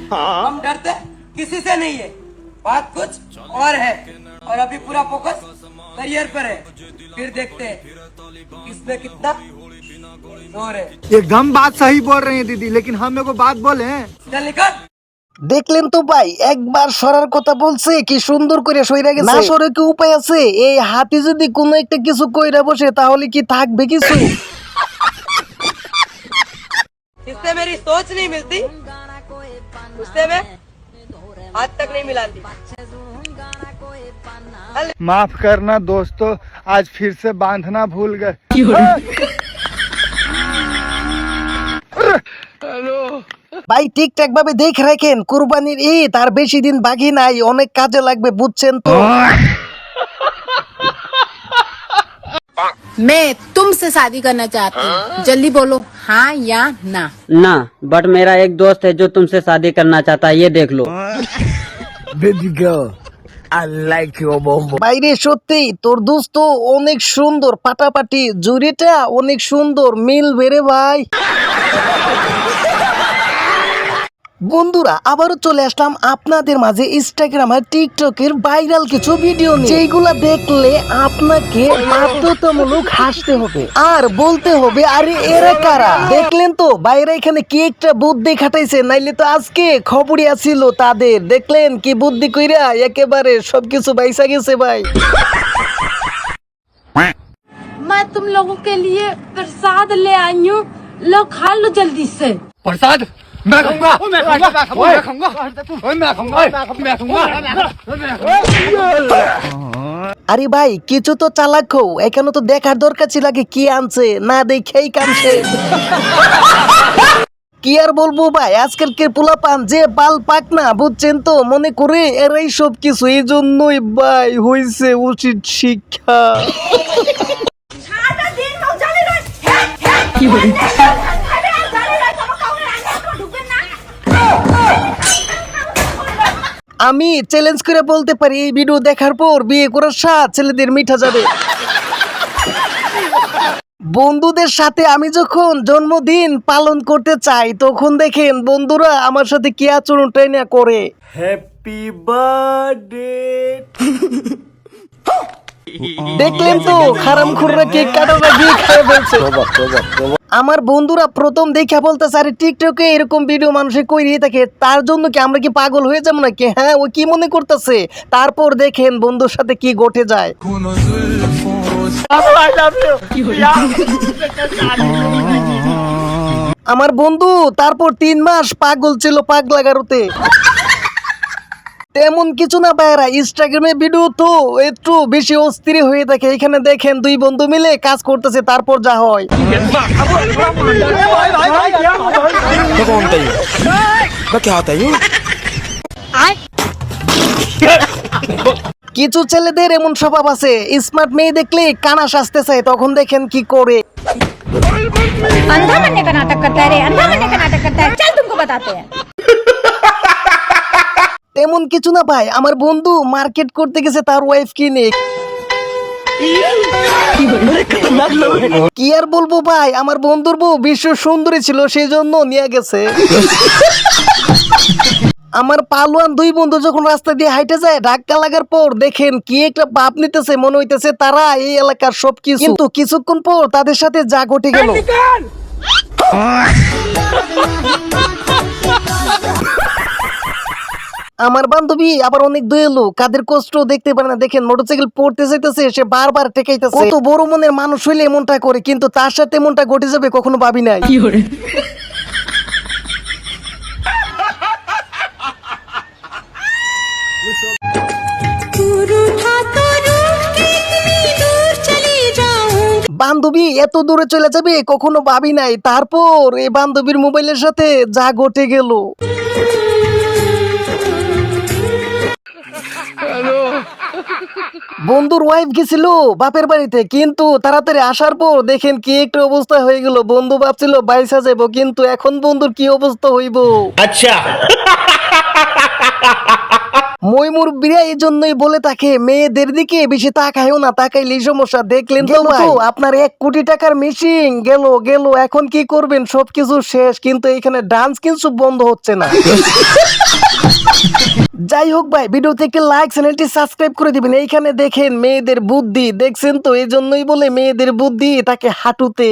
हम डरते किसी से नहीं है, बात कुछ और है। और अभी पूरा फोकस करियर पर है, फिर देखते हैं इसमें कितना जोर है। एकदम बात सही बोल रही है दीदी, लेकिन हम मेरे को बात बोले हैं। चल निकल। দেখলেন তো ভাই, একবার সরার কথা বলছে কি সুন্দর করে সইরা গেছে। না সরে কি উপায় আছে? এই হাতি যদি কোনো একটা কিছু কইরা বসে তাহলে কি থাকবে কিছু? इससे मेरी सोच नहीं मिलती, उससे मैं हाथ तक नहीं मिलाती। माफ करना दोस्तों, आज फिर से बांधना भूल गए। ভাই ঠিকঠাক ভাবে দেখে রাখেন, কুরবানির ঈদ আর বেশি দিন বাকি নাই, অনেক কাজে লাগবে, বুঝছেন তো? मैं तुमसे शादी करना चाहती हूँ, जल्दी बोलो हाँ या ना। ना, बट मेरा एक दोस्त है जो तुमसे शादी करना चाहता है, ये देख लो। Baby girl, I like you বম্বো। বাইরে সত্যি তোর দোস্ত অনেক সুন্দর, পাটাপাটি জুড়িটা অনেক সুন্দর, মিল বেরে ভাই। বন্ধুরা আবারও চলে আসলাম আপনাদের মাঝে ইনস্টাগ্রাম আর টিকটকের ভাইরাল কিছু ভিডিও নিয়ে, যেগুলা দেখলে আপনাকে বাধ্যতামূলক হাসতে হবে আর বলতে হবে আরে এরা কারা। দেখলেন তো বাইরে এখানে কি একটা বুদ্ধি খাটাইছে, নাইলে তো আজকে খবরই আসিল তাদের। দেখলেন কি বুদ্ধি কইরা একেবারে সবকিছু বাইসা গেছে ভাই। मैं तुम लोगों के लिए प्रसाद ले आई हूँ, लो खा लो जल्दी से। प्रसाद मैं खाऊंगा, मैं खाऊंगा, मैं खाऊंगा। আরে ভাই কিছু তো চালাক হও, এখানে তো দেখার দরকার ছিল আগে কি আনছে, না দেখেই কামছে। কি আর বলবো ভাই, আজকালকার পোলাপান যে বাল পাক না, বুঝছেন তো, মনে করে এরাই সব কিছু। এই জন্যই ভাই হইছে উচিত শিক্ষা। আমি চ্যালেঞ্জ করে বলতে পারি এই ভিডিও দেখার পর বিয়ে করার স্বাদ ছেলেদের মিঠা যাবে। বন্ধুদের সাথে আমি যখন জন্মদিন পালন করতে চাই তখন দেখেন বন্ধুরা আমার সাথে কি আচরণটাই না করে। Happy birthday. দেখলেন তো হারামখোররা কেক কাটাটা গিয়ে খেয়ে ফেলছে। আমার বন্ধুরা প্রথম দেখা বলতেছে আরে টিকটকে এরকম ভিডিও মানুষে কইরিয়ে থাকে, তার জন্য কি আমরা কি পাগল হয়ে যাবো নাকি? হ্যাঁ ও কি মনে করতেছে। তারপর দেখেন বন্ধুর সাথে কি ঘটে যায়। আমার বন্ধু তারপর 3 মাস পাগল ছিল পাগলা গারোতে। তেমন কিছু না ভাইরা, ইনস্টাগ্রামে ভিডিও তো একটু বেশি অস্থির হয়ে থাকে। এখানে দেখেন 2 বন্ধু মিলে কাজ করতেছে, তারপর যা হয়। কিছু ছেলেদের এমন স্বভাব আছে, স্মার্ট মেয়ে দেখলে কানা সাজতে চায়, তখন দেখেন কি করে। अंधा बनने का नाटक करता है रे, अंधा बनने का नाटक करता है, चल तुमको बताते हैं। তেমন কিছু না ভাই, আমার বন্ধু মার্কেট করতে গেছে তার ওয়াইফ কিনে। কি আর বলবো ভাই, আমার বন্ধুর বউ বিশ্ব সুন্দরী ছিল, সেই জন্য নিয়ে গেছে। আমার পালোয়ান 2 বন্ধু যখন রাস্তা দিয়ে হাইটে যায়, ধাক্কা লাগার পর দেখেন কি একটা ভাব নিতেছে, মনে হইতেছে তারা এই এলাকার সবকিছু। কিন্তু কিছুক্ষণ পর তাদের সাথে যা ঘটে গেল। আমার বান্ধবী আবার অনেক দয়ালু, কাদের কষ্ট দেখতে পারে না। দেখেন মোটরসাইকেল পড়তে যাইতেছে, সে বারবার টেকাইতেছে। কত বড় মনের মানুষ হইলে এমনটা করে, কিন্তু তার সাথে এমনটা ঘটে যাবে কখনো ভাবি নাই। বান্ধবী এত দূরে চলে যাবে কখনো ভাবি নাই। তারপর এই বান্ধবীর মোবাইলের সাথে যা ঘটে গেল। বন্ধুর ওয়াইফ গেছিল বাপের বাড়িতে, কিন্তু তাড়াতাড়ি আসার পর দেখেন কি একটা অবস্থা হয়ে গেল। বন্ধু ভাবছিল বাইসা যাবো, কিন্তু এখন বন্ধুর কি অবস্থা হইব। আচ্ছা মই মুরব্বীরা এই জন্যই বলে থাকে মেয়েদের দিকে বেশি তাকায়ও না, তাকাইলেই সমস্যা। দেখলেন তো ভাই, আপনার 1 কোটি টাকার মেশিন গেল গেল, এখন কি করবেন? সবকিছু শেষ, কিন্তু এখানে ডান্স কিন্তু বন্ধ হচ্ছে না। যাই হোক ভাই, ভিডিওতে একটি লাইক, চ্যানেলটি সাবস্ক্রাইব করে দিবেন। এইখানে দেখেন মেয়েদের বুদ্ধি, দেখছেন তো? এই জন্যই বলে মেয়েদের বুদ্ধি তাকে হাঁটুতে।